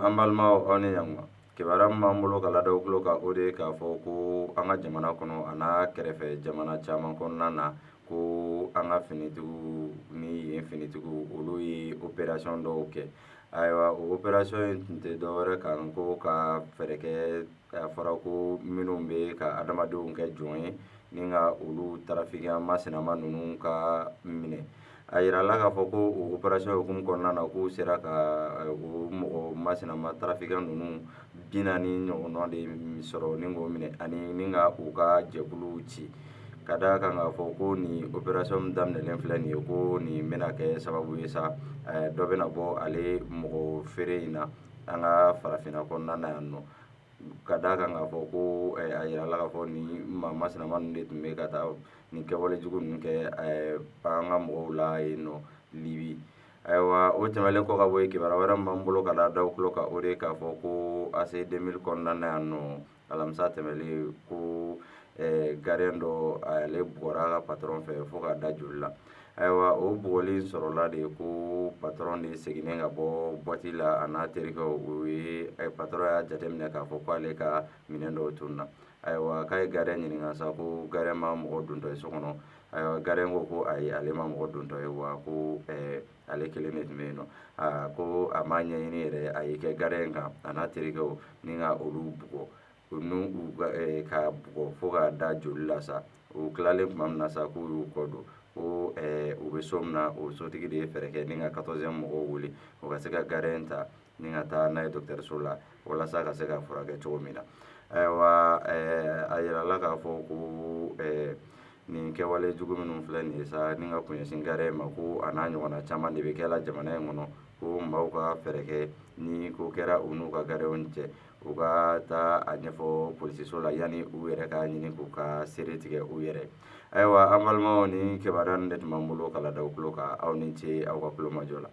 an balimaw aw ni ɲankuma kibaruya min b'an bolo ka lada aw tulo kan o de ye k'a fɔ ko an ka jamana kɔnɔ a n'a kɛrɛfɛ jamana caman kɔnɔna na ko an ka finitigiw ni yen finitigiw olu ye opération dɔw kɛ ayiwa o opération in tun tɛ dɔwɛrɛ kan ko ka fɛɛrɛ kɛ a fɔra ko minnu bɛ ka adamadenw kɛ jɔn ye ni ka olu tarafikiya masinama ninnu ka minɛ a yirala k'a fɔ ko o opération hukumu kɔnɔna na k'u sera ka o mɔgɔ masinama tarafikiya ninnu 40 ɲɔgɔnna de sɔrɔ ni k'o minɛ ani ni ka u ka jɛkuluw ci ka d'a kan k'a fɔ ko nin opération min daminɛlen filɛ nin ye ko nin bɛna kɛ sababu ye sa dɔ bɛna bɔ ale mɔgɔ feere in na an ka farafinna kɔnɔna na yan nɔ ka d'a kan k'a fɔ ko a yirala k'a fɔ nin maa masinama ninnu de tun bɛ ka taa nin kɛwale jugu ninnu kɛ an ka mɔgɔw la yen nɔ Libi ayiwa o tɛmɛnen kɔ ka bɔ yen kibaruya wɛrɛ min b'an bolo ka da aw tulo kan o de ye k'a fɔ ko AC 2000 kɔnɔna na yan nɔ alamisa tɛmɛnen ko gardien dɔ ale bugɔra a ka patron fɛ fo k'a da joli la ayiwa o bugɔli sɔrɔla de ko patron de seginnen ka bɔ boîte la a n'a terikɛw o ye patron y'a jateminɛ k'a fɔ k'ale ka minɛn dɔw tununa ayiwa k'a ye gardien ɲininka sa ko gardien ma mɔgɔ dontɔ ye so kɔnɔ ayiwa gardien ko ko ayi ale ma mɔgɔ dontɔ ye wa ko ale kelen de tun bɛ yen nɔ ko a m'a ɲɛɲini yɛrɛ a y'i kɛ gardien kan a n'a terikɛw ni ka olu bugɔ u n'u ka bugɔ fo k'a da joli la sa u tilalen tuma min na sa k'u y'u kɔ don ko u bɛ so min na o sotigi de ye fɛɛrɛ kɛ ni ka 14e mɔgɔw wele o ka se ka gardien ta ni ka taa n'a ye dɔgɔtɔrɔso la walasa ka se ka furakɛ cogo min na ayiwa a yirala k'a fɔ ko nin kɛwale jugu minnu filɛ nin ye sa ni ka kun ɲɛsin gardien ma ko a n'a ɲɔgɔnna caman de bɛ kɛla jamana in kɔnɔ ko maaw ka fɛɛrɛ kɛ ni ko kɛra u n'u ka gardienw cɛ u ka taa a ɲɛfɔ polisiso la yanni u yɛrɛ k'a ɲini k'u ka seere tigɛ u yɛrɛ ayiwa an balimaw ni kibaruya ninnu de tun b'an bolo ka lada aw tulo kan aw ni ce aw ka kulomajɔ la